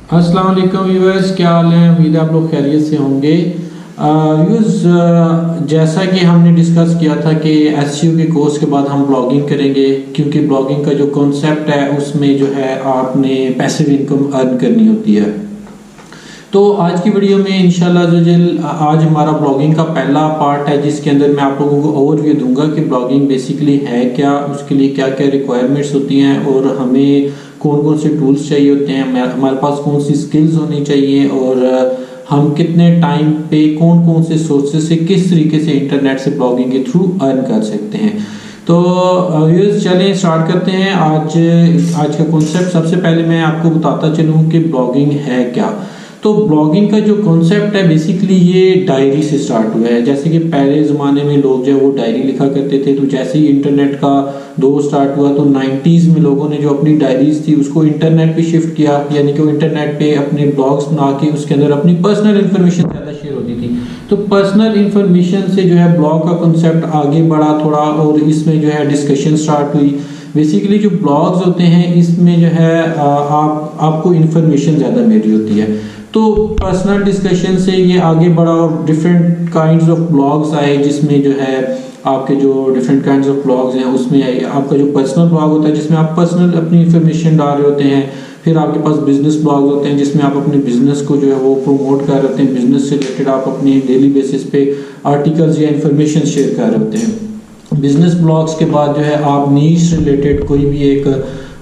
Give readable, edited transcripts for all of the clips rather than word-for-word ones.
अस्सलाम वालेकुम व्यूअर्स, क्या हाल है। उम्मीद है आप लोग खैरियत से होंगे। व्यूअर्स, जैसा कि हमने डिस्कस किया था कि एसईओ के कोर्स के बाद हम ब्लॉगिंग करेंगे, क्योंकि ब्लॉगिंग का जो कॉन्सेप्ट है उसमें जो है आपने पैसिव इनकम अर्न करनी होती है। तो आज की वीडियो में इंशाल्लाह आज हमारा ब्लॉगिंग का पहला पार्ट है, जिसके अंदर मैं आप लोगों को ओवरव्यू दूंगा कि ब्लॉगिंग बेसिकली है क्या, उसके लिए क्या क्या रिक्वायरमेंट्स होती हैं और हमें कौन कौन से टूल्स चाहिए होते हैं, हमारे पास कौन सी स्किल्स होनी चाहिए और हम कितने टाइम पे कौन कौन से सोर्सेज से किस तरीके से इंटरनेट से ब्लॉगिंग के थ्रू अर्न कर सकते हैं। तो व्यूअर्स, चलें स्टार्ट करते हैं आज का कॉन्सेप्ट। सबसे पहले मैं आपको बताता चलूँ कि ब्लॉगिंग है क्या। तो ब्लॉगिंग का जो कॉन्सेप्ट है बेसिकली ये डायरी से स्टार्ट हुआ है। जैसे कि पहले ज़माने में लोग जो है वो डायरी लिखा करते थे, तो जैसे ही इंटरनेट का दौर स्टार्ट हुआ तो 90s में लोगों ने जो अपनी डायरीज थी उसको इंटरनेट पे शिफ्ट किया, यानी कि वो इंटरनेट पे अपने ब्लॉग्स बना के उसके अंदर अपनी पर्सनल इन्फॉर्मेशन ज़्यादा शेयर होती थी। तो पर्सनल इन्फॉर्मेशन से जो है ब्लॉग का कॉन्सेप्ट आगे बढ़ा थोड़ा, और इसमें जो है डिस्कशन स्टार्ट हुई। बेसिकली जो ब्लॉग्स होते हैं इसमें जो है आपको इन्फॉर्मेशन ज़्यादा मिल रही होती है। तो पर्सनल डिस्कशन से ये आगे बढ़ा और डिफरेंट काइंड्स ऑफ ब्लॉग्स आए, जिसमें जो है आपके जो डिफरेंट काइंड्स ऑफ ब्लॉग्स हैं उसमें आपका जो पर्सनल ब्लॉग होता है जिसमें आप पर्सनल अपनी इंफॉर्मेशन डाल रहे होते हैं। फिर आपके पास बिजनेस ब्लॉग्स होते हैं जिसमें आप अपने बिजनेस को जो है वो प्रमोट कर रहे होते हैं, बिजनेस से रिलेटेड आप अपनी डेली बेसिस पे आर्टिकल्स या इंफॉर्मेशन शेयर कर रहे होते हैं। बिजनेस ब्लॉग्स के बाद जो है आप नीश रिलेटेड कोई भी एक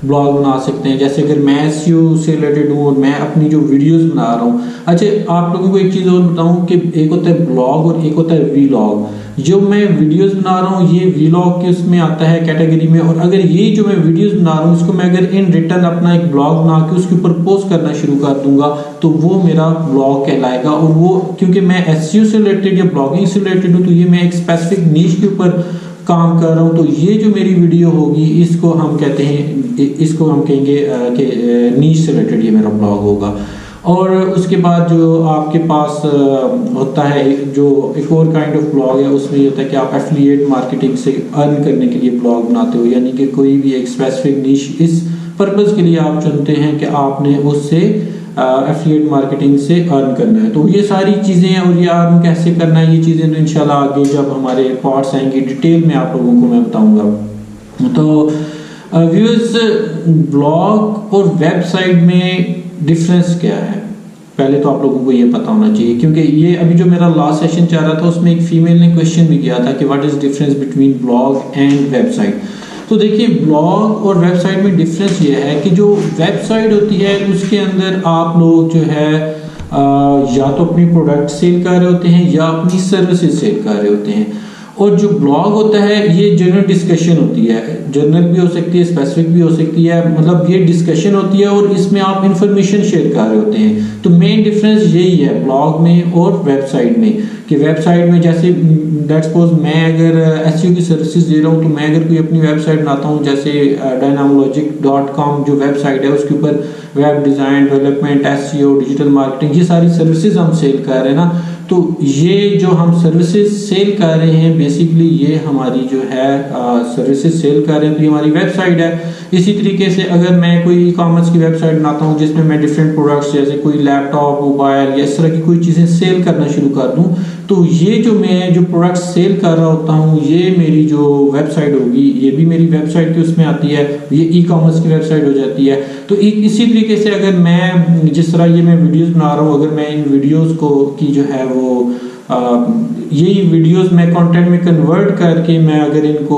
ब्लॉग बना सकते हैं। जैसे अगर मैं एसईओ से रिलेटेड हूँ और मैं अपनी जो वीडियोस बना रहा हूँ। अच्छा, आप लोगों को एक चीज़ और बताऊँ कि एक होता है ब्लॉग और एक होता है वीलॉग। जो मैं वीडियोस बना रहा हूँ ये वीलॉग के उसमें आता है कैटेगरी में, और अगर ये जो मैं वीडियोस बना रहा हूँ इसको मैं अगर इन रिटर्न अपना एक ब्लॉग बना के उसके ऊपर पोस्ट करना शुरू कर दूंगा तो वो मेरा ब्लॉग कहलाएगा। और वो क्योंकि मैं एसईओ से रिलेटेड या ब्लॉगिंग से रिलेटेड हूँ तो ये मैं एक स्पेसिफिक नीश के ऊपर काम कर रहा हूँ, तो ये जो मेरी वीडियो होगी इसको हम कहते हैं, इसको हम कहेंगे कि नीश से रिलेटेड ये मेरा ब्लॉग होगा। और उसके बाद जो आपके पास होता है जो एक और काइंड ऑफ ब्लॉग है, उसमें ये होता है कि आप एफिलिएट मार्केटिंग से अर्न करने के लिए ब्लॉग बनाते हो, यानी कि कोई भी एक स्पेसिफिक नीश इस पर्पज़ के लिए आप चुनते हैं कि आपने उससे एफिलिएट मार्केटिंग से अर्न करना है। तो ये सारी चीज़ें हैं, और ये अर्न कैसे करना है ये चीज़ें तो इंशाल्लाह आगे जब हमारे पार्ट्स आएंगे डिटेल में आप लोगों को मैं बताऊंगा। तो व्यूअर्स, ब्लॉग और वेबसाइट में डिफरेंस क्या है पहले तो आप लोगों को ये पता होना चाहिए, क्योंकि ये अभी जो मेरा लास्ट सेशन चल रहा था उसमें एक फीमेल ने क्वेश्चन भी किया था कि what is difference between blog and website. तो देखिए, ब्लॉग और वेबसाइट में डिफरेंस ये है कि जो वेबसाइट होती है उसके अंदर आप लोग जो है या तो अपनी प्रोडक्ट सेल कर रहे होते हैं या अपनी सर्विसेज सेल कर रहे होते हैं। और जो ब्लॉग होता है ये जनरल डिस्कशन होती है, जनरल भी हो सकती है, स्पेसिफिक भी हो सकती है, मतलब ये डिस्कशन होती है और इसमें आप इंफॉर्मेशन शेयर कर रहे होते हैं। तो मेन डिफरेंस यही है ब्लॉग में और वेबसाइट में, कि वेबसाइट में जैसे लेट्स सपोज मैं अगर एसईओ की सर्विसेज दे रहा हूँ तो मैं अगर कोई अपनी वेबसाइट बनाता हूँ, जैसे dynamologic.com जो वेबसाइट है उसके ऊपर web design, development, SEO, digital marketing ये सारी सर्विसेज हम सेल कर रहे हैं ना। तो ये जो हम सर्विसेज सेल कर रहे हैं बेसिकली ये हमारी जो है सर्विसेज सेल कर रहे हैं, तो ये हमारी वेबसाइट है। इसी तरीके से अगर मैं कोई ई कॉमर्स की वेबसाइट बनाता हूँ जिसमें मैं डिफरेंट प्रोडक्ट्स जैसे कोई लैपटॉप, मोबाइल या इस तरह की कोई चीज़ें सेल करना शुरू कर दूँ, तो ये जो मैं जो प्रोडक्ट सेल कर रहा होता हूँ ये मेरी जो वेबसाइट होगी ये भी मेरी वेबसाइट के उसमें आती है, ये ई कॉमर्स की वेबसाइट हो जाती है। तो इसी तरीके से अगर मैं जिस तरह ये मैं वीडियोस बना रहा हूँ, अगर मैं इन वीडियोस को की जो है वो यही वीडियोस मैं कंटेंट में कन्वर्ट करके मैं अगर इनको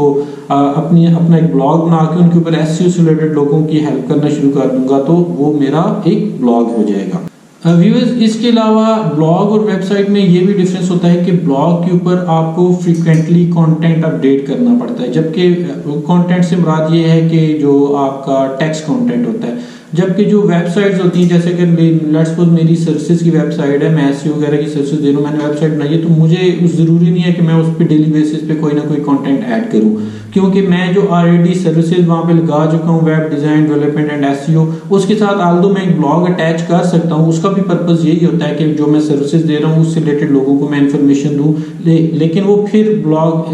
अपना एक ब्लॉग बना के उनके ऊपर एसईओ से रिलेटेड लोगों की हेल्प करना शुरू कर दूंगा तो वो मेरा एक ब्लॉग हो जाएगा। व्यूअर्स, इसके अलावा ब्लॉग और वेबसाइट में ये भी डिफरेंस होता है कि ब्लॉग के ऊपर आपको फ्रीक्वेंटली कंटेंट अपडेट करना पड़ता है, जबकि कंटेंट से मुराद ये है कि जो आपका टेक्स्ट कंटेंट होता है। जबकि जो वेबसाइट्स होती हैं, जैसे कि लेट्स सपोज मेरी सर्विसेज की वेबसाइट है, मैं एसईओ वगैरह की सर्विसेज दे रहा हूँ, मैंने वेबसाइट बनाई है, तो मुझे ज़रूरी नहीं है कि मैं उस पर डेली बेसिस पे कोई ना कोई कंटेंट ऐड करूँ, क्योंकि मैं जो ऑलरेडी सर्विसेज वहाँ पे लगा चुका हूँ, web design, development and SEO, उसके साथ आल्दो मैं एक ब्लॉग अटैच कर सकता हूँ। उसका भी पर्पज़ यही होता है कि जो मैं सर्विसेज दे रहा हूँ उससे रिलेटेड लोगों को मैं इन्फॉर्मेशन दूँ, लेकिन वो फिर ब्लॉग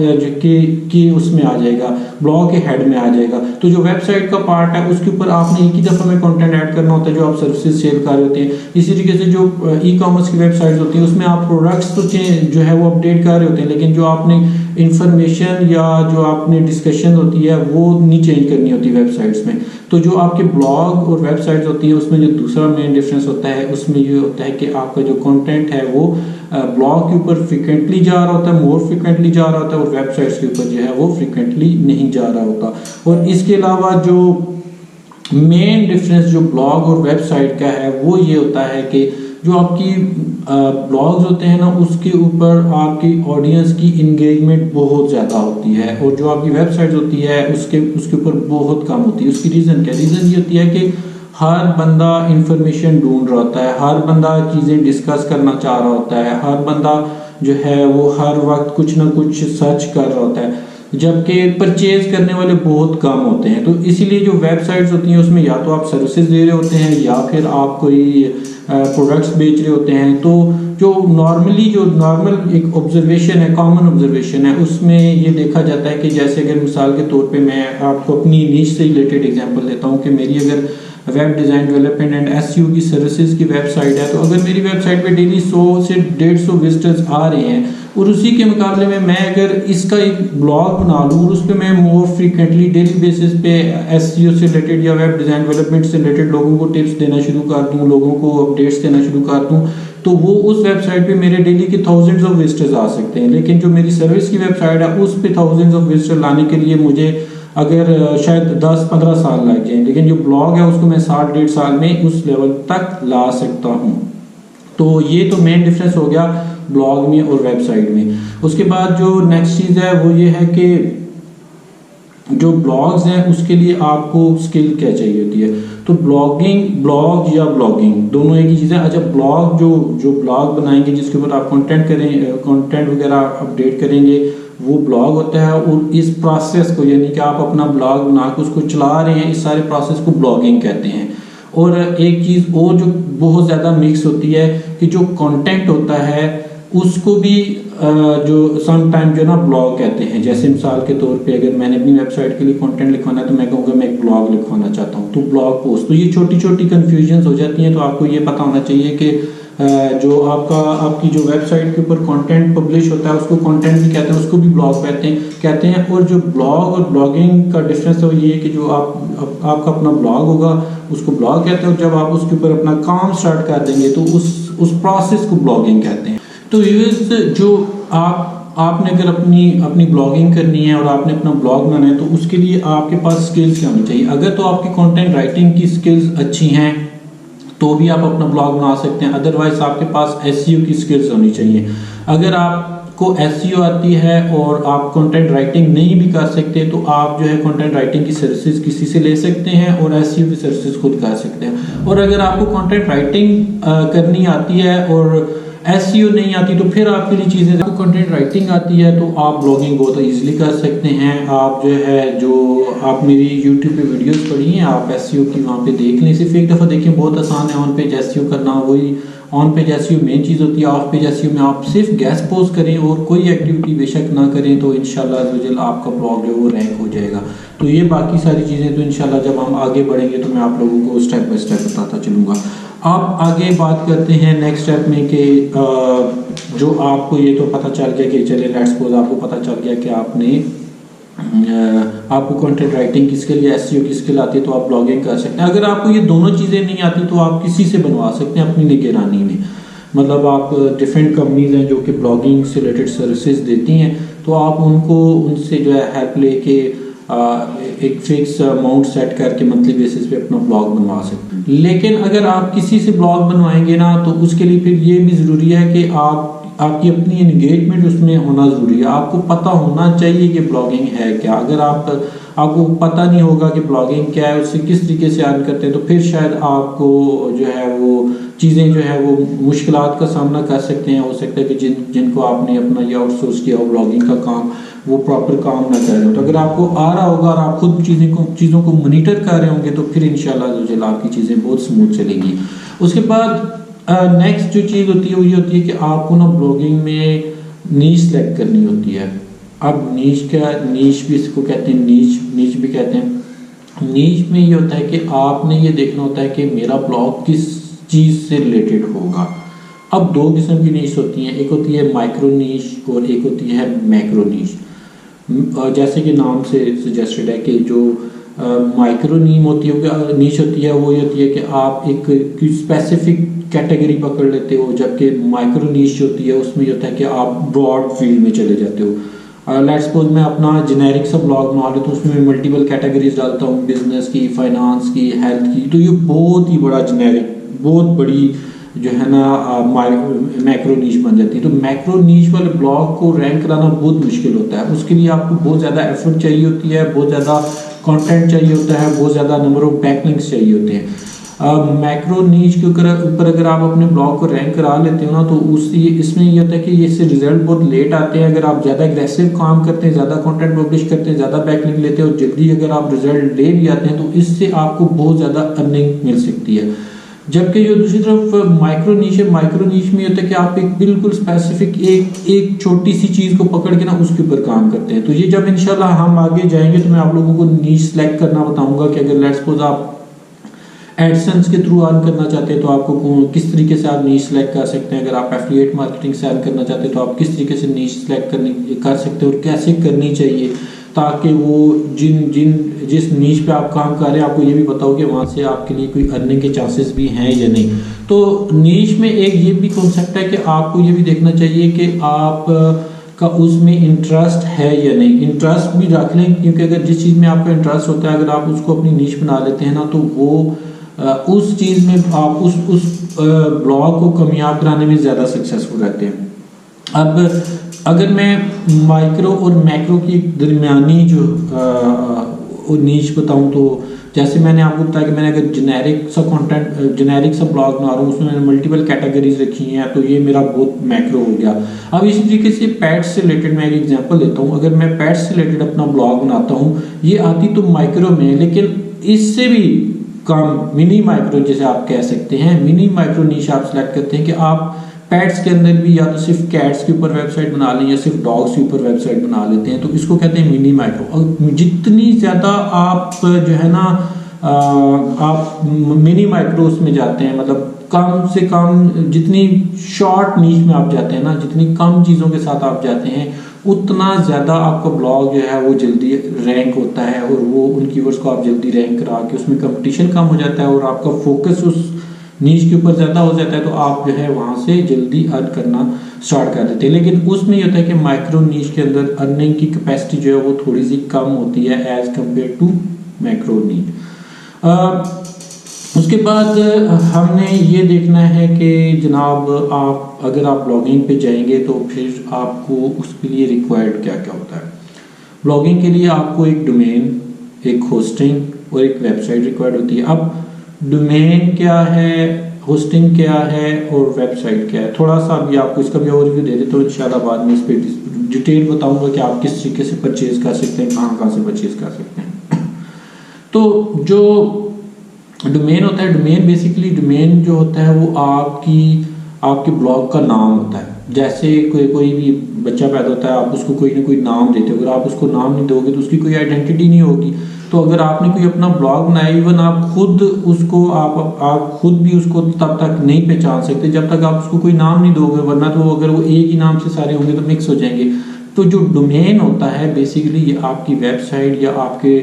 के उसमें आ जाएगा, ब्लॉग के हेड में आ जाएगा। तो जो वेबसाइट का पार्ट है उसके ऊपर आपने एक ही दफ़ा में कंटेंट ऐड करना होता है जो आप सर्विसेज सेल कर रहे होते हैं। इसी तरीके से जो ई कॉमर्स की वेबसाइट्स होती हैं उसमें आप प्रोडक्ट्स तो जो है वो अपडेट कर रहे होते हैं, लेकिन जो आपने इंफॉर्मेशन या जो आपने डिस्कशन होती है वो नहीं चेंज करनी होती वेबसाइट्स में। तो जो आपके ब्लॉग और वेबसाइट्स होती हैं उसमें जो दूसरा मेन डिफरेंस होता है उसमें ये होता है कि आपका जो कंटेंट है वो ब्लॉग के ऊपर फ्रिक्वेंटली जा रहा होता है, मोर फ्रिक्वेंटली जा रहा होता है, और वेबसाइट्स के ऊपर जो है वो फ्रिक्वेंटली नहीं जा रहा होता। और इसके अलावा जो मेन डिफरेंस जो ब्लॉग और वेबसाइट का है वो ये होता है कि जो आपकी ब्लॉग्स होते हैं ना उसके ऊपर आपकी ऑडियंस की इंगेजमेंट बहुत ज़्यादा होती है, और जो आपकी वेबसाइट होती है उसके ऊपर बहुत कम होती है। उसकी रीज़न क्या, रीज़न ये होती है कि हर बंदा इंफॉर्मेशन ढूंढ रहा होता है, हर बंदा चीज़ें डिस्कस करना चाह रहा होता है, हर बंदा जो है वो हर वक्त कुछ ना कुछ सर्च कर रहा होता है, जबकि परचेज करने वाले बहुत कम होते हैं। तो इसीलिए जो वेबसाइट्स होती हैं उसमें या तो आप सर्विसेज दे रहे होते हैं या फिर आप कोई प्रोडक्ट्स बेच रहे होते हैं। तो जो नॉर्मल एक ऑब्जर्वेशन है, कॉमन ऑब्जर्वेशन है, उसमें ये देखा जाता है कि जैसे अगर मिसाल के तौर पे मैं आपको अपनी नीश से रिलेटेड एग्जांपल देता हूँ कि मेरी अगर web design development and SEO की सर्विसेज की वेबसाइट है, तो अगर मेरी वेबसाइट पे डेली 100 से 150 विजिटर्स आ रहे हैं और उसी के मुकाबले में मैं अगर इसका एक ब्लॉग बना लूँ और उस पर मैं मोर फ्रीक्वेंटली डेली बेसिस पे एसईओ से रिलेटेड या वेब डिज़ाइन डेवलपमेंट से रिलेटेड लोगों को टिप्स देना शुरू कर दूँ, लोगों को अपडेट्स देना शुरू कर दूँ, तो वो उस वेबसाइट पे मेरे डेली के थाउजेंड्स ऑफ विजिटर्स आ सकते हैं। लेकिन जो मेरी सर्विस की वेबसाइट है उस पर थाउजेंड्स ऑफ विजिटर लाने के लिए मुझे अगर शायद 10-15 साल लग जाए, लेकिन जो ब्लॉग है उसको मैं 7-1.5 साल में उस लेवल तक ला सकता हूँ। तो ये तो मेन डिफरेंस हो गया ब्लॉग में और वेबसाइट में। उसके बाद जो नेक्स्ट चीज़ है वो ये है कि जो ब्लॉग्स हैं उसके लिए आपको स्किल क्या चाहिए होती है। तो ब्लॉग या ब्लॉगिंग दोनों एक ही चीज़ है। अच्छा, ब्लॉग जो ब्लॉग बनाएंगे जिसके ऊपर आप कंटेंट वगैरह अपडेट करेंगे वो ब्लॉग होता है, और इस प्रोसेस को यानी कि आप अपना ब्लॉग बना के उसको चला रहे हैं, इस सारे प्रोसेस को ब्लॉगिंग कहते हैं। और एक चीज़ और जो बहुत ज़्यादा मिक्स होती है कि जो कंटेंट होता है उसको भी जो समटाइम जो ना ब्लॉग कहते हैं। जैसे मिसाल के तौर पे अगर मैंने अपनी वेबसाइट के लिए कंटेंट लिखवाना है तो मैं कहूँगा मैं एक ब्लॉग लिखवाना चाहता हूँ, तो ब्लॉग पोस्ट। तो ये छोटी छोटी कन्फ्यूजन्स हो जाती हैं, तो आपको ये पता होना चाहिए कि जो आपकी जो वेबसाइट के ऊपर कंटेंट पब्लिश होता है उसको कंटेंट भी कहते हैं, उसको भी ब्लॉग कहते हैं। और जो ब्लॉग और ब्लॉगिंग का डिफरेंस है वो ये है कि जो आपका अपना ब्लॉग होगा उसको ब्लॉग कहते हैं, और जब आप उसके ऊपर अपना काम स्टार्ट कर देंगे तो उस प्रोसेस को ब्लॉगिंग कहते हैं। तो जो आपने अगर अपनी ब्लॉगिंग करनी है और आपने अपना ब्लॉग बनाना है तो उसके लिए आपके पास स्किल्स क्या होनी चाहिए। अगर तो आपकी कंटेंट राइटिंग की स्किल्स अच्छी हैं तो भी आप अपना ब्लॉग बना सकते हैं, अदरवाइज आपके पास एसईओ की स्किल्स होनी चाहिए। अगर आपको एसईओ आती है और आप कंटेंट राइटिंग नहीं भी कर सकते तो आप जो है कंटेंट राइटिंग की सर्विसेज किसी से ले सकते हैं और एसईओ की सर्विसेज खुद कर सकते हैं। और अगर आपको कंटेंट राइटिंग करनी आती है और एसईओ नहीं आती तो फिर आपके लिए चीज़ें, आपको कंटेंट राइटिंग आती है तो आप ब्लॉगिंग बहुत ईजिली कर सकते हैं। आप जो आप मेरी यूट्यूब पे वीडियोस पढ़ी हैं, आप एसईओ की वहाँ पे देख लें, सिर्फ एक दफ़ा देखें, बहुत आसान है ऑन पेज एसईओ करना। वही ऑन पेज एसईओ मेन चीज़ होती है, ऑफ पेज एसईओ में आप सिर्फ गेस्ट पोस्ट करें और कोई एक्टिविटी बेशक ना करें तो इंशाल्लाह आपका ब्लॉग जो वो रैंक हो जाएगा। तो ये बाकी सारी चीज़ें तो इंशाल्लाह जब हम आगे बढ़ेंगे तो मैं आप लोगों को स्टेप बाय स्टेप बताता चलूँगा। अब आगे बात करते हैं नेक्स्ट स्टेप में कि जो आपको ये तो पता चल गया कि चले लेट्स सपोज आपको पता चल गया कि आपको कंटेंट राइटिंग की स्किल या एसईओ की स्किल आती है तो आप ब्लॉगिंग कर सकते हैं। अगर आपको ये दोनों चीज़ें नहीं आती तो आप किसी से बनवा सकते हैं अपनी निगरानी में। मतलब आप डिफरेंट कंपनीज हैं जो कि ब्लॉगिंग से रिलेटेड सर्विसेज देती हैं, तो आप उनसे जो है हेल्प लेके एक फिक्स अमाउंट सेट करके मंथली बेसिस पे अपना ब्लॉग बनवा सकते हैं। लेकिन अगर आप किसी से ब्लॉग बनवाएंगे ना तो उसके लिए फिर ये भी ज़रूरी है कि आपकी अपनी एंगेजमेंट उसमें होना ज़रूरी है। आपको पता होना चाहिए कि ब्लॉगिंग है क्या। अगर आपको पता नहीं होगा कि ब्लॉगिंग क्या है, उससे किस तरीके से अर्न करते हैं, तो फिर शायद आपको जो है वो चीज़ें जो है वो मुश्किलात का सामना कर सकते हैं। हो सकता है कि जिनको आपने अपना ये आउटसोर्स किया हो ब्लॉगिंग का काम, वो प्रॉपर काम ना कर रहे हो। तो अगर आपको आ रहा होगा और आप खुद चीज़ों को मॉनिटर कर रहे होंगे तो फिर इंशाल्लाह आपकी चीज़ें बहुत स्मूथ चलेंगी। उसके बाद नेक्स्ट जो चीज़ होती है वो ये होती है कि आपको ना ब्लॉगिंग में नीश सेलेक्ट करनी होती है। अब नीश भी इसको कहते हैं, नीच भी कहते हैं। नीश में ये होता है कि आपने ये देखना होता है कि मेरा ब्लॉग किस चीज़ से रिलेटेड होगा। अब दो किस्म की नीश होती हैं, एक होती है माइक्रो नीश और एक होती है मैक्रो नीश। जैसे कि नाम से सजेस्टेड है कि जो माइक्रो नीम होती है, नीश होती है, वो ये होती है कि आप एक स्पेसिफिक कैटेगरी पकड़ लेते हो, जबकि माइक्रो नीश होती है उसमें ये होता है कि आप ब्रॉड फील्ड में चले जाते हो। लेट्स सपोज मैं अपना जेनेरिक सा ब्लॉग बना लेता हूँ, उसमें मैं मल्टीपल कैटेगरीज डालता हूँ, बिजनेस की, फाइनेंस की, हेल्थ की, तो ये बहुत ही बड़ा जेनेरिक, बहुत बड़ी जो है ना मैक्रो नीश बन जाती है। तो मैक्रो नीश वाले ब्लॉग को रैंक कराना बहुत मुश्किल होता है, उसके लिए आपको बहुत ज़्यादा एफर्ट चाहिए होती है, बहुत ज़्यादा कंटेंट चाहिए होता है, बहुत ज़्यादा नंबर ऑफ बैकलिंक्स चाहिए होते हैं। मैक्रो नीच के ऊपर अगर आप अपने ब्लॉग को रैंक करा लेते हो ना, तो इसमें ये होता है कि इससे रिजल्ट बहुत लेट आते हैं। अगर आप ज़्यादा एग्रेसिव काम करते हैं, ज़्यादा कंटेंट पब्लिश करते हैं, ज़्यादा बैकलिंक लेते हो, जल्दी अगर आप रिजल्ट ले भी आते हैं, तो इससे आपको बहुत ज़्यादा अर्निंग मिल सकती है। जबकि जो दूसरी तरफ माइक्रो नीश है, माइक्रो नीश में होता है कि आप एक बिल्कुल स्पेसिफिक एक छोटी सी चीज़ को पकड़ के ना उसके ऊपर काम करते हैं। तो ये जब इंशाल्लाह हम आगे जाएंगे तो मैं आप लोगों को नीश सेलेक्ट करना बताऊंगा कि अगर लेट्स सपोज आप एडसेंस के थ्रू अर्न करना चाहते हैं तो आपको किस तरीके से आप नीश सेलेक्ट कर सकते हैं। अगर आप एफिलिएट मार्केटिंग से अर्न करना चाहते हैं तो आप किस तरीके से नीश सेलेक्ट कर सकते हैं और कैसे करनी चाहिए, ताकि वो जिस नीश पे आप काम कर रहे हैं आपको ये भी पता हो कि वहाँ से आपके लिए कोई अर्निंग के चांसेस भी हैं या नहीं। तो नीश में एक ये भी कॉन्सेप्ट है कि आपको ये भी देखना चाहिए कि आप का उसमें इंटरेस्ट है या नहीं। इंटरेस्ट भी रख लें, क्योंकि अगर जिस चीज़ में आपका इंटरेस्ट होता है, अगर आप उसको अपनी नीश बना लेते हैं ना, तो वो उस चीज़ में आप उस ब्लॉग को कामयाब कराने में ज़्यादा सक्सेसफुल रहते हैं। अब अगर मैं माइक्रो और मैक्रो की दरमियानी जो नीश बताऊं, तो जैसे मैंने आपको बताया कि मैंने अगर जेनेरिक सा कंटेंट, जेनेरिक सा ब्लॉग बना रहा हूँ, उसमें मैंने मल्टीपल कैटेगरीज रखी हैं, तो ये मेरा बहुत मैक्रो हो गया। अब इसी तरीके से पेट्स से रिलेटेड मैं एक एग्जांपल देता हूँ। अगर मैं पेट्स से रिलेटेड अपना ब्लॉग बनाता हूँ, ये आती तो माइक्रो में, लेकिन इससे भी कम मिनी माइक्रो जिसे आप कह सकते हैं, मिनी माइक्रो नीश आप सेलेक्ट करते हैं कि आप पेट्स के अंदर भी या तो सिर्फ कैट्स के ऊपर वेबसाइट बना लें या सिर्फ डॉग्स के ऊपर वेबसाइट बना लेते हैं, तो इसको कहते हैं मिनी माइक्रो। और जितनी ज़्यादा आप जो है ना आप मिनी माइक्रोस में जाते हैं, मतलब कम से कम जितनी शॉर्ट नीश में आप जाते हैं ना, जितनी कम चीज़ों के साथ आप जाते हैं, उतना ज़्यादा आपका ब्लॉग जो है वो जल्दी रैंक होता है, और वो उन कीवर्ड्स को आप जल्दी रैंक करा के उसमें कंपटीशन कम हो जाता है और आपका फोकस उस नीश के ऊपर ज़्यादा हो जाता है, तो आप जो है वहाँ से जल्दी अर्न करना स्टार्ट कर देते हैं। लेकिन उसमें ये होता है कि माइक्रो नीश के अंदर अर्निंग की कैपेसिटी जो है वो थोड़ी सी कम होती है एज कम्पेयर टू मैक्रो नीश। उसके बाद हमने ये देखना है कि जनाब आप अगर आप ब्लॉगिंग पे जाएंगे तो फिर आपको उसके लिए रिक्वायर्ड क्या क्या होता है। ब्लॉगिंग के लिए आपको एक डोमेन, एक होस्टिंग और एक वेबसाइट रिक्वायर्ड होती है। अब डोमेन क्या है, होस्टिंग क्या है और वेबसाइट क्या है, थोड़ा सा अभी आपको इसका भी ओवरव्यू दे देते, तो इंशाल्लाह बाद में इस पर डिटेल बताऊंगा कि आप किस तरीके से परचेज कर सकते हैं, कहाँ से परचेज कर सकते हैं। तो जो डोमेन होता है, डोमेन बेसिकली डोमेन जो होता है वो आपके ब्लॉग का नाम होता है। जैसे कोई भी बच्चा पैदा होता है, आप उसको कोई ना कोई नाम देते हो, अगर आप उसको नाम नहीं दोगे तो उसकी कोई आइडेंटिटी नहीं होगी। तो अगर आपने कोई अपना ब्लॉग बनाया, इवन आप खुद खुद भी उसको तब तक नहीं पहचान सकते जब तक आप उसको कोई नाम नहीं दोगे, वरना तो अगर वो एक ही नाम से सारे होंगे तो मिक्स हो जाएंगे। तो जो डोमेन होता है बेसिकली ये आपकी वेबसाइट या आपके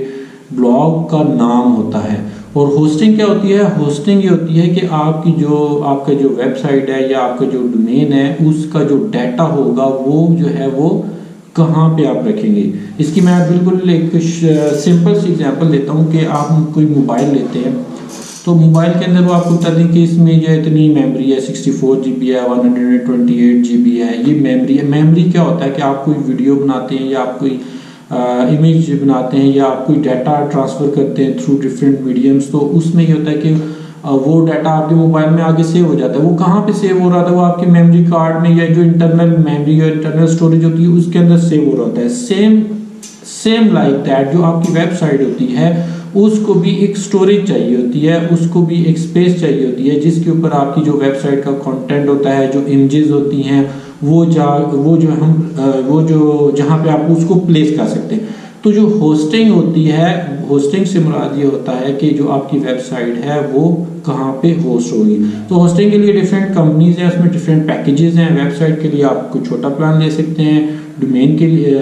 ब्लॉग का नाम होता है। और होस्टिंग क्या होती है, होस्टिंग ये होती है कि आपका जो वेबसाइट है या आपका जो डोमेन है उसका जो डाटा होगा वो जो है वो कहाँ पे आप रखेंगे। इसकी मैं बिल्कुल एक सिंपल सी एग्जांपल देता हूँ कि आप कोई मोबाइल लेते हैं, तो मोबाइल के अंदर वो आपको बता दें कि इसमें जो इतनी मेमोरी है, 64 GB है, 128 GB है, ये मेमोरी है। मेमोरी क्या होता है कि आप कोई वीडियो बनाते हैं या आप कोई इमेज बनाते हैं या आप कोई डाटा ट्रांसफ़र करते हैं थ्रू डिफरेंट मीडियम्स, तो उसमें ये होता है कि वो डाटा आपके मोबाइल में आगे सेव हो जाता है। वो कहाँ पे सेव हो रहा था, वो आपके मेमोरी कार्ड में या जो इंटरनल मेमोरी या इंटरनल स्टोरेज होती है उसके अंदर सेव हो रहा होता है। सेम लाइक दैट जो आपकी वेबसाइट होती है उसको भी एक स्टोरेज चाहिए होती है, उसको भी एक स्पेस चाहिए होती है जिसके ऊपर आपकी जो वेबसाइट का कंटेंट होता है, जो इमेजेस होती हैं, वो जो जहाँ पे आप उसको प्लेस कर सकते हैं। तो जो होस्टिंग होती है, होस्टिंग से मुराद ये होता है कि जो आपकी वेबसाइट है वो कहाँ पे होस्ट होगी। तो होस्टिंग के लिए डिफरेंट कंपनीज हैं, उसमें डिफरेंट पैकेजेस हैं। वेबसाइट के लिए आप कोई छोटा प्लान ले सकते हैं, डोमेन के लिए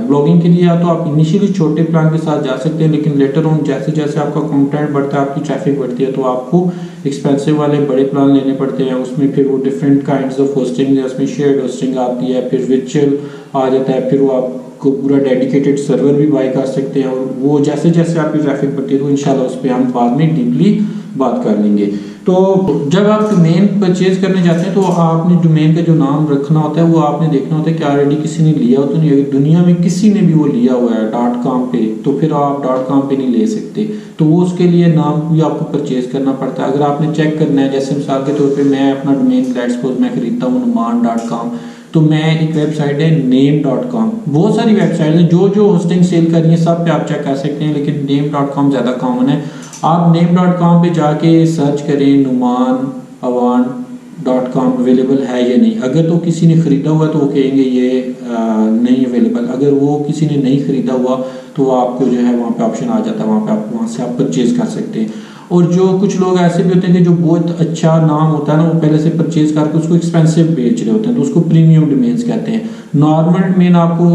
ब्लॉगिंग के लिए या तो आप इनिशियली छोटे प्लान के साथ जा सकते हैं, लेकिन लेटर ऑन जैसे जैसे आपका कंटेंट बढ़ता है, आपकी ट्रैफिक बढ़ती है, तो आपको एक्सपेंसिव वाले बड़े प्लान लेने पड़ते हैं। उसमें फिर वो डिफरेंट काइंड्स ऑफ होस्टिंग है, उसमें शेयर्ड होस्टिंग आती है, फिर वर्चुअल आ जाता है, फिर वो आपको पूरा डेडिकेटेड सर्वर भी बाय कर सकते हैं। और वो जैसे जैसे आपकी ट्रैफिक बढ़ती है तो इंशाल्लाह उस पर हम बाद में डीपली बात कर लेंगे। तो जब आप डोमेन परचेज करने जाते हैं तो आपने डोमेन का जो नाम रखना होता है वो आपने देखना होता है कि ऑलरेडी किसी ने लिया हो तो नहीं। अगर दुनिया में किसी ने भी वो लिया हुआ है .com पे, तो फिर आप .com पे नहीं ले सकते, तो वो उसके लिए नाम भी आपको परचेज करना पड़ता है। अगर आपने चेक करना है, जैसे मिसाल के तौर पे मैं अपना डोमेन लेट्स सपोज मैं खरीदता हूँ numan.com, तो मैं एक वेबसाइट है name.com, बहुत सारी वेबसाइट है जो होस्टिंग सेल कर रही है, सब पे आप चेक कर सकते हैं, लेकिन name.com ज़्यादा कॉमन है। आप name.com पे जाके सर्च करें numan.com अवेलेबल है या नहीं। अगर तो किसी ने ख़रीदा हुआ तो वो कहेंगे ये नहीं अवेलेबल। अगर वो किसी ने नहीं ख़रीदा हुआ तो आपको जो है वहाँ पे ऑप्शन आ जाता है, वहाँ पे आप वहाँ से आप परचेज़ कर सकते हैं। और जो कुछ लोग ऐसे भी होते हैं कि जो बहुत अच्छा नाम होता है ना, वो पहले से परचेज करके उसको एक्सपेंसिव बेच रहे होते हैं, तो उसको प्रीमियम डोमेन्स कहते हैं। नॉर्मल डोमेन आपको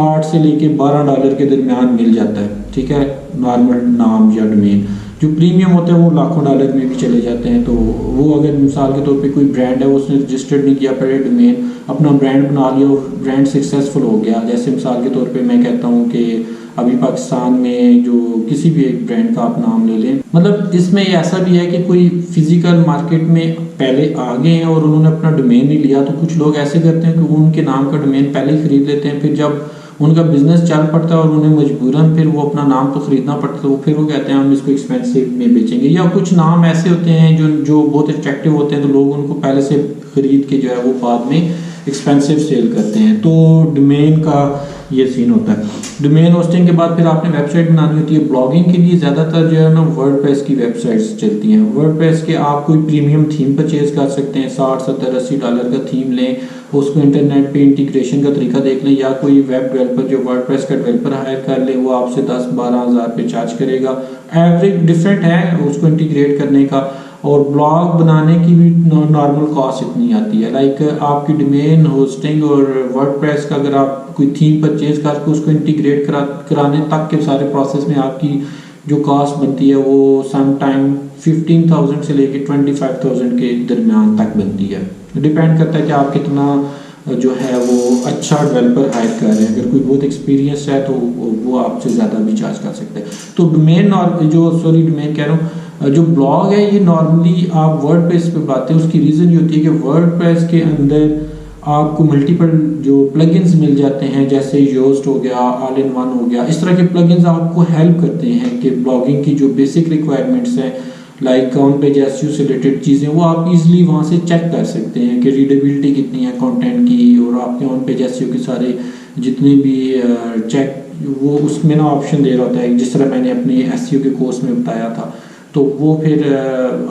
8 से लेके $12 के दरमियान मिल जाता है, ठीक है, नॉर्मल नाम या डोमेन। जो प्रीमियम होते हैं वो लाखों डॉलर में भी चले जाते हैं। तो वो अगर मिसाल के तौर पे कोई ब्रांड है, उसने रजिस्टर्ड नहीं किया पहले डोमेन, अपना ब्रांड बना लिया और ब्रांड सक्सेसफुल हो गया, जैसे मिसाल के तौर पे मैं कहता हूँ कि अभी पाकिस्तान में जो किसी भी एक ब्रांड का आप नाम ले लें, मतलब इसमें ऐसा भी है कि कोई फिजिकल मार्केट में पहले आ गए हैं और उन्होंने अपना डोमेन नहीं लिया, तो कुछ लोग ऐसे करते हैं कि वो उनके नाम का डोमेन पहले ही खरीद लेते हैं, फिर जब उनका बिजनेस चल पड़ता है और उन्हें मजबूरन फिर वो अपना नाम तो खरीदना पड़ता है, तो फिर वो कहते हैं हम इसको एक्सपेंसिव में बेचेंगे। या कुछ नाम ऐसे होते हैं जो बहुत अट्रैक्टिव होते हैं, तो लोग उनको पहले से खरीद के जो है वो बाद में एक्सपेंसिव सेल करते हैं। तो डोमेन का ये सीन होता है। डोमेन होस्टिंग के बाद फिर आपने वेबसाइट बनानी होती है। ब्लॉगिंग के लिए ज़्यादातर जो है ना वर्डप्रेस की वेबसाइट्स चलती हैं। वर्डप्रेस के आप कोई प्रीमियम थीम परचेज कर सकते हैं, $60-70-80 का थीम लें, उसको इंटरनेट पे इंटीग्रेशन का तरीका देख लें, या कोई वेब डेवलपर जो वर्डप्रेस का डेवलपर हायर कर ले, वो आपसे 10-12 हज़ार पे चार्ज करेगा। एवरेज डिफरेंट है उसको इंटीग्रेट करने का। और ब्लॉग बनाने की भी नॉर्मल कॉस्ट इतनी आती है, लाइक आपकी डोमेन होस्टिंग और वर्डप्रेस का अगर आप कोई थीम परचेज करके उसको इंटीग्रेट कराने तक के सारे प्रोसेस में आपकी जो कॉस्ट बनती है वो सम टाइम 15,000 से लेके 25,000 के दरमियान तक बनती है। डिपेंड करता है कि आप कितना जो है वो अच्छा डेवलपर हायर कर रहे हैं। अगर कोई बहुत एक्सपीरियंस है तो वो आपसे ज़्यादा भी चार्ज कर सकते हैं। तो डोमेन डोमेन कह रहा हूँ, जो ब्लॉग है ये नॉर्मली आप वर्डप्रेस पे बातें, उसकी रीज़न ये होती है कि वर्डप्रेस के अंदर आपको मल्टीपल जो प्लगइन्स मिल जाते हैं, जैसे योस्ट हो गया, ऑल इन वन हो गया, इस तरह के प्लगइन्स आपको हेल्प करते हैं कि ब्लॉगिंग की जो बेसिक रिक्वायरमेंट्स हैं लाइक ऑन पेज एसईओ से रिलेटेड चीज़ें वो आप इजीली वहाँ से चेक कर सकते हैं कि रीडेबिलिटी कितनी है कंटेंट की, और आपके ऑन पेज एसईओ के सारे जितने भी चेक वो उसमें ना ऑप्शन दे रहा होता है, जिस तरह मैंने अपने एसईओ के कोर्स में बताया था। तो वो फिर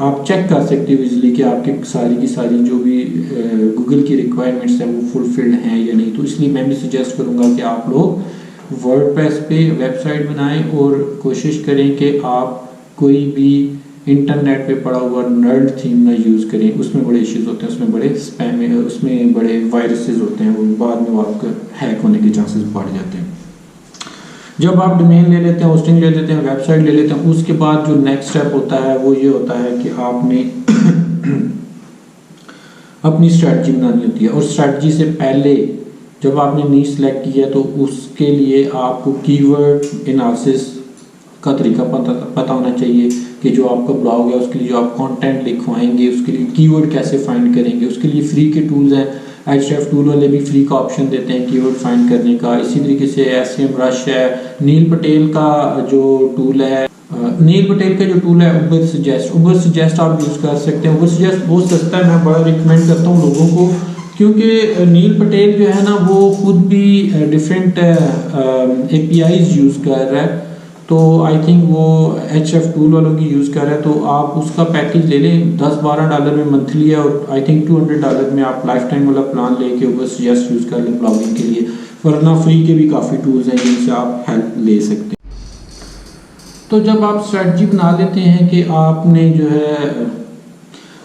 आप चेक कर सकते हो इजीली कि आपकी सारी की सारी जो भी गूगल की रिक्वायरमेंट्स हैं वो फुलफिल्ड हैं या नहीं। तो इसलिए मैं भी सजेस्ट करूँगा कि आप लोग वर्डप्रेस पे वेबसाइट बनाएं और कोशिश करें कि आप कोई भी इंटरनेट पे पड़ा हुआ नर्ड थीम ना यूज़ करें। उसमें बड़े इश्यूज होते हैं, उसमें बड़े स्पैम, उसमें बड़े वायरसेस होते हैं, वो बाद में वो आपका हैक होने के चांसेस बढ़ जाते हैं। जब आप डोमेन ले लेते हैं, होस्टिंग ले लेते हैं, वेबसाइट ले लेते हैं, उसके बाद जो नेक्स्ट स्टेप होता है वो ये होता है कि आपने अपनी स्ट्रैटेजी बनानी होती है। और स्ट्रैटेजी से पहले जब आपने नीश सेलेक्ट की है तो उसके लिए आपको कीवर्ड एनालिसिस का तरीका पता होना चाहिए कि जो आपका ब्लॉग है उसके लिए जो आप कंटेंट लिखवाएंगे उसके लिए कीवर्ड कैसे फाइंड करेंगे। उसके लिए फ्री के टूल्स हैं, Ahrefs टूल वाले भी फ्री का ऑप्शन देते हैं कीवर्ड फाइंड करने का। इसी तरीके से SEMrush है, नील पटेल का जो टूल है, उबर सजेस्ट आप यूज़ कर सकते हैं। उबर सजेस्ट बहुत सस्ता है, मैं बड़ा रिकमेंड करता हूँ लोगों को, क्योंकि नील पटेल जो है ना वो खुद भी डिफरेंट APIs यूज़ कर रहा है, तो आई थिंक वो Ahrefs टूल वालों की यूज़ कर रहा है। तो आप उसका पैकेज ले लें, $10-12 में मंथली है, और आई थिंक $200 में आप लाइफ टाइम वाला प्लान लेके उबर सजेस्ट यूज़ कर लें ब्लॉगिंग के लिए। वरना फ्री के भी काफ़ी टूल्स हैं जिनसे आप हेल्प ले सकते हैं। तो जब आप स्ट्रेटजी बना लेते हैं कि आपने जो है,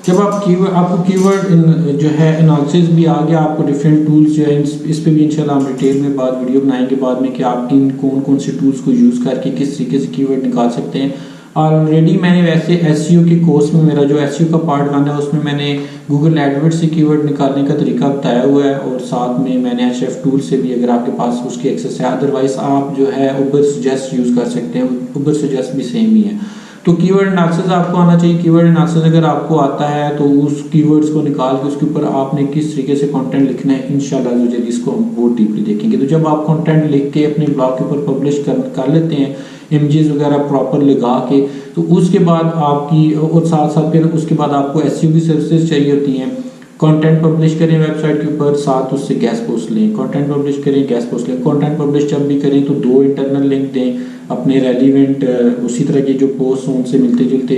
जब आप आपको कीवर्ड जो है एनालिसिस भी आ गया, आपको डिफरेंट टूल्स जो है इस पे भी इंशाल्लाह हम डिटेल में बाद वीडियो बनाएंगे बाद में कि आप किन कौन कौन से टूल्स को यूज़ करके किस तरीके से कीवर्ड निकाल सकते हैं। ऑलरेडी मैंने वैसे एसईओ के कोर्स में मेरा जो एसईओ का पार्ट रन है उसमें मैंने गूगल एडवर्ड्स से कीवर्ड निकालने का तरीका बताया हुआ है, और साथ में मैंने एचएफ टूल से भी अगर आपके पास उसकी एक्सेस है, अदरवाइज आप जो है उबर सजेस्ट यूज़ कर सकते हैं, उबर सजेस्ट भी सेम ही है। तो कीवर्ड एनालिसिस आपको आना चाहिए। कीवर्ड एनालिसिस अगर आपको आता है तो उस कीवर्ड्स को निकाल के उसके ऊपर आपने किस तरीके से कंटेंट लिखना है, इंशाल्लाह जो जल्दी इसको हम बहुत डीपली देखेंगे। तो जब आप कंटेंट लिख के अपने ब्लॉग के ऊपर पब्लिश कर लेते हैं इमेजेस वगैरह प्रॉपर लगा के, तो उसके बाद आपकी, और साथ साथ फिर उसके बाद आपको एसईओ की सर्विसेज चाहिए होती हैं। कंटेंट पब्लिश करें वेबसाइट के ऊपर, साथ उससे गेस्ट पोस्ट लें, कंटेंट पब्लिश करें, गेस्ट पोस्ट लें। कंटेंट पब्लिश जब भी करें तो 2 इंटरनल लिंक दें अपने रेलिवेंट उसी तरह के जो पोस्ट हों उनसे मिलते जुलते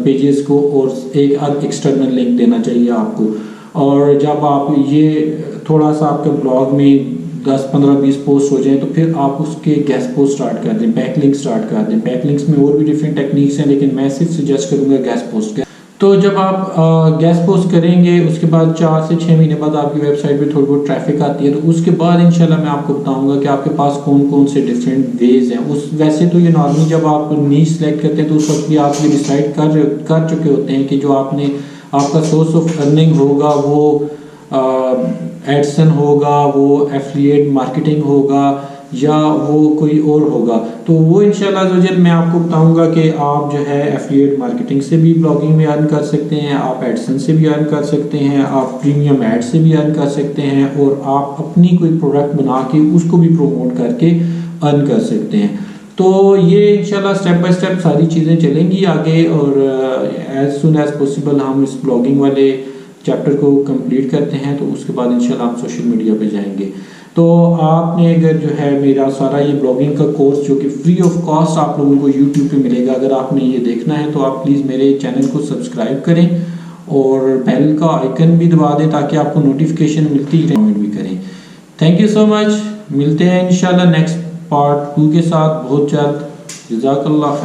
पेजेस को, और एक एक्सटर्नल लिंक देना चाहिए आपको। और जब आप ये थोड़ा सा आपके ब्लॉग में 10, 15, 20 पोस्ट हो जाए तो फिर आप उसके गेस्ट पोस्ट स्टार्ट कर दें, बैकलिंक स्टार्ट कर दें। बैकलिंक्स में और भी डिफरेंट टेक्निक्स हैं, लेकिन मैं सिर्फ सजेस्ट करूँगा गेस्ट पोस्ट का। तो जब आप गेस्ट पोस्ट करेंगे उसके बाद 4 से 6 महीने बाद आपकी वेबसाइट पे थोड़ी बहुत ट्रैफिक आती है, तो उसके बाद इंशाल्लाह मैं आपको बताऊंगा कि आपके पास कौन कौन से डिफरेंट वेज हैं। उस वैसे तो ये नॉर्मली जब आप नीश सेलेक्ट करते हैं तो उस वक्त भी आप ये डिसाइड कर चुके होते हैं कि जो आपका सोर्स ऑफ अर्निंग होगा वो एडसन होगा, वो एफिलिएट मार्केटिंग होगा, या वो कोई और होगा। तो वो इंशाल्लाह ज़ोजल मैं आपको बताऊंगा कि आप जो है एफिलिएट मार्केटिंग से भी ब्लॉगिंग में अर्न कर सकते हैं, आप एडसन से भी अर्न कर सकते हैं, आप प्रीमियम एड से भी अर्न कर सकते हैं, और आप अपनी कोई प्रोडक्ट बना के उसको भी प्रमोट करके अर्न कर सकते हैं। तो ये इंशाल्लाह स्टेप बाय स्टेप सारी चीज़ें चलेंगी आगे, और एज सुन एज पॉसिबल हम इस ब्लॉगिंग वाले चैप्टर को कंप्लीट करते हैं, तो उसके बाद इंशाल्लाह हम सोशल मीडिया पे जाएंगे। तो आपने अगर जो है मेरा सारा ये ब्लॉगिंग का कोर्स जो कि फ्री ऑफ कॉस्ट आप लोगों को यूट्यूब पे मिलेगा, अगर आपने ये देखना है तो आप प्लीज़ मेरे चैनल को सब्सक्राइब करें और बेल का आइकन भी दबा दें ताकि आपको नोटिफिकेशन मिलती रहे, कमेंट भी करें। Thank you so much. मिलते हैं इंशाल्लाह नेक्स्ट पार्ट 2 के साथ बहुत जल्द। जज़ाकल्लाह खैर।